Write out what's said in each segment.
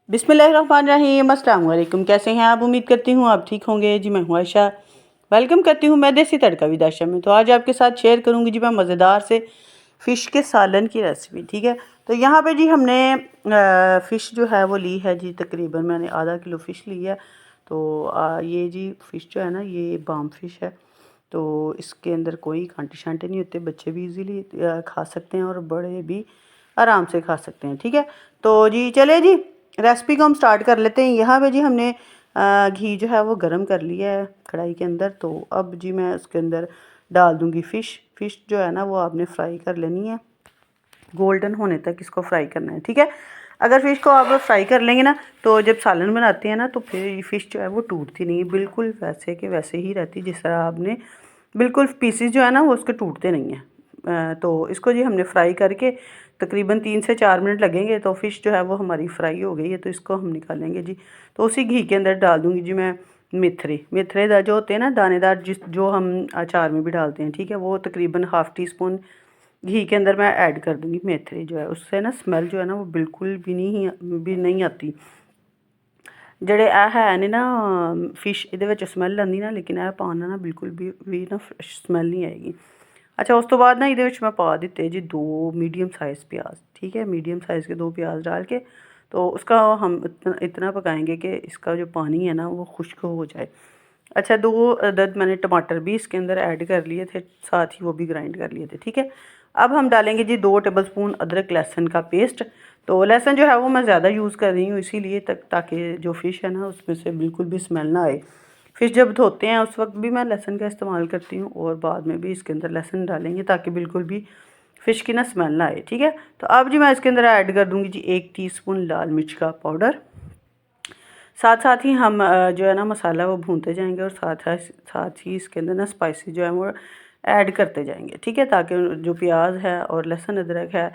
बिस्मिल्लाहिर्रहमानिर्रहीम, अस्सलाम वालेकुम। कैसे हैं आप? उम्मीद करती हूँ आप ठीक होंगे। जी मैं हूँ आयशा, वेलकम करती हूँ मैं देसी तड़का विद आयशा में। तो आज आपके साथ शेयर करूँगी जी मैं मज़ेदार से फ़िश के सालन की रेसिपी। ठीक है, तो यहाँ पे जी हमने फ़िश जो है वो ली है जी, तकरीबन मैंने आधा किलो फ़िश ली है। तो ये जी फ़िश जो है ना, ये बाम फ़िश है। तो इसके अंदर कोई कांटे शांटे नहीं होते, बच्चे भी इजीली खा सकते हैं और बड़े भी आराम से खा सकते हैं। ठीक है, तो जी चले जी रेसिपी को हम स्टार्ट कर लेते हैं। यहाँ पे जी हमने घी जो है वो गरम कर लिया है कढ़ाई के अंदर। तो अब जी मैं उसके अंदर डाल दूँगी फ़िश। फ़िश जो है ना वो आपने फ्राई कर लेनी है, गोल्डन होने तक इसको फ्राई करना है। ठीक है, अगर फ़िश को आप फ्राई कर लेंगे ना, तो जब सालन बनाते हैं ना, तो फिर ये फ़िश जो है वो टूटती नहीं है, बिल्कुल वैसे के वैसे ही रहती जिस तरह आपने बिल्कुल पीसेस जो है ना वो उसके टूटते नहीं हैं। तो इसको जी हमने फ्राई करके तकरीबन 3 से 4 मिनट लगेंगे। तो फ़िश जो है वो हमारी फ्राई हो गई है, तो इसको हम निकालेंगे जी। तो उसी घी के अंदर डाल दूँगी जी मैं मेथरे। मेथरे जो होते हैं ना दानेदार, जो हम अचार में भी डालते हैं। ठीक है, वो तकरीबन हाफ़ टी स्पून घी के अंदर मैं ऐड कर दूँगी मेथरे जो है। उससे ना स्मेल जो है ना वो बिल्कुल भी नहीं आती। ਜਿਹੜੇ ਇਹ ਹੈ ਨੇ ਨਾ ਫਿਸ਼, ਇਹਦੇ ਵਿੱਚ ਸਮੈਲ ਆਉਂਦੀ ਨਾ, ਲੇਕਿਨ ਇਹ ਪਾਉਣ ਨਾਲ ਨਾ ਬਿਲਕੁਲ ਵੀ ਨਾ ਸਮੈਲ नहीं आएगी। अच्छा, उस तो बाद ना ये मैं पा दिते जी 2 मीडियम साइज़ प्याज। ठीक है, मीडियम साइज़ के 2 प्याज डाल के तो उसका हम इतना पकाएंगे कि इसका जो पानी है ना वो खुश्क हो जाए। अच्छा, 2 अदद मैंने टमाटर भी इसके अंदर ऐड कर लिए थे, साथ ही वो भी ग्राइंड कर लिए थे। ठीक है, अब हम डालेंगे जी 2 टेबलस्पून अदरक लहसुन का पेस्ट। तो लहसुन जो है वो मैं ज़्यादा यूज़ कर रही हूँ इसीलिए ताकि जो फ़िश है ना उसमें से बिल्कुल भी स्मेल ना आए। फ़िश जब धोते हैं उस वक्त भी मैं लहसुन का इस्तेमाल करती हूँ, और बाद में भी इसके अंदर लहसुन डालेंगे ताकि बिल्कुल भी फ़िश की ना स्मेल ना आए। ठीक है, तो अब जी मैं इसके अंदर ऐड कर दूँगी जी 1 टीस्पून लाल मिर्च का पाउडर। साथ साथ ही हम जो है ना मसाला वो भूनते जाएंगे, और साथ ही इसके अंदर ना स्पाइसी जो है वो ऐड करते जाएंगे। ठीक है, ताकि जो प्याज है और लहसुन अदरक है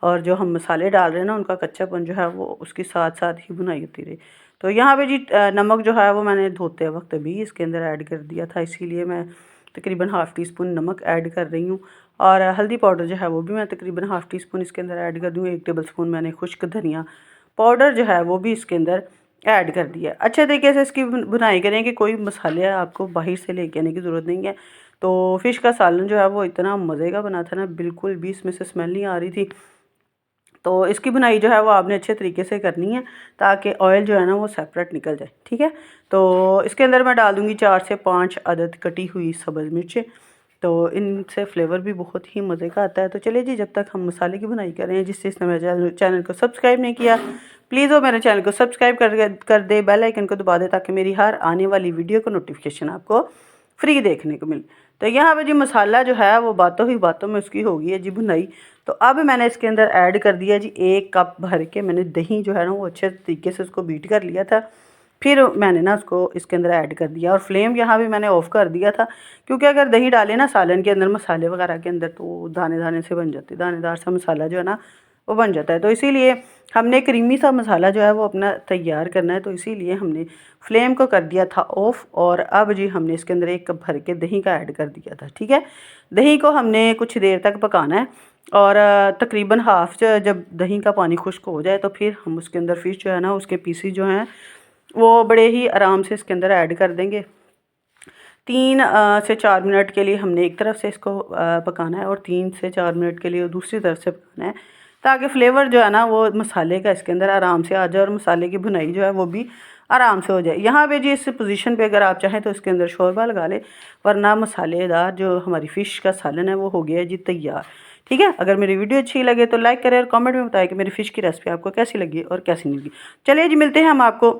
और जो हम मसाले डाल रहे हैं ना उनका कच्चापन जो है वो उसके साथ साथ ही भुनाई होती रही। तो यहाँ पे जी नमक जो है वो मैंने धोते वक्त भी इसके अंदर ऐड कर दिया था, इसीलिए मैं तकरीबन हाफ़ टी स्पून नमक ऐड कर रही हूँ। और हल्दी पाउडर जो है वो भी मैं तकरीबन हाफ़ टी स्पून इसके अंदर ऐड कर दूँ। 1 टेबल स्पून मैंने खुश्क धनिया पाउडर जो है वो भी इसके अंदर ऐड कर दिया। अच्छे तरीके से इसकी भुनाई करें कि कोई मसाले आपको बाहर से लेके आने की ज़रूरत नहीं है। तो फ़िश का सालन जो है वो इतना मज़े का बना था ना, बिल्कुल भी इसमें से स्मेल नहीं आ रही थी। तो इसकी बुनाई जो है वो आपने अच्छे तरीके से करनी है ताकि ऑयल जो है ना वो सेपरेट निकल जाए। ठीक है, तो इसके अंदर मैं डाल दूँगी 4 से 5 अदद कटी हुई सब्ज़ मिर्चें। तो इनसे फ्लेवर भी बहुत ही मज़े का आता है। तो चलिए जी, जब तक हम मसाले की बुनाई कर रहे हैं, जिसने मेरे चैनल को सब्सक्राइब नहीं किया, प्लीज़ वो मेरे चैनल को सब्सक्राइब कर दे, बेल आइकन को दबा दे ताकि मेरी हर आने वाली वीडियो को नोटिफिकेशन आपको फ्री देखने को मिले। तो यहाँ पे जी मसाला जो है वो बातों ही बातों में उसकी हो गई है जी भुनाई। तो अब मैंने इसके अंदर ऐड कर दिया जी 1 कप भर के मैंने दही जो है ना वो अच्छे तरीके से उसको बीट कर लिया था। फिर मैंने ना उसको इसके अंदर ऐड कर दिया, और फ्लेम यहाँ भी मैंने ऑफ़ कर दिया था, क्योंकि अगर दही डालें ना सालन के अंदर मसाले वगैरह के अंदर तो दाने दाने से बन जाती है, दानेदार सा मसाला जो है ना वो बन जाता है। तो इसीलिए हमने क्रीमी सा मसाला जो है वो अपना तैयार करना है, तो इसीलिए हमने फ्लेम को कर दिया था ऑफ़। और अब जी हमने इसके अंदर 1 कप भर के दही का ऐड कर दिया था। ठीक है, दही को हमने कुछ देर तक पकाना है, और तकरीबन हाफ़ जब दही का पानी खुश्क हो जाए तो फिर हम उसके अंदर फ़िश जो है ना उसके पीसीज जो हैं वो बड़े ही आराम से इसके अंदर ऐड कर देंगे। 3 से 4 मिनट के लिए हमने एक तरफ से इसको पकाना है, और 3 से 4 मिनट के लिए दूसरी तरफ से पकाना है, ताकि फ्लेवर जो है ना वो मसाले का इसके अंदर आराम से आ जाए और मसाले की भुनाई जो है वो भी आराम से हो जाए। यहाँ पे जी इस पोजीशन पे अगर आप चाहें तो इसके अंदर शोरबा लगा लें, वरना मसालेदार जो हमारी फ़िश का सालन है वो हो गया है जी तैयार। ठीक है, अगर मेरी वीडियो अच्छी लगे तो लाइक करें और कमेंट में बताएं कि मेरी फ़िश की रेसिपी आपको कैसी लगी और कैसी नहीं लगी। चलिए जी, मिलते हैं हम आपको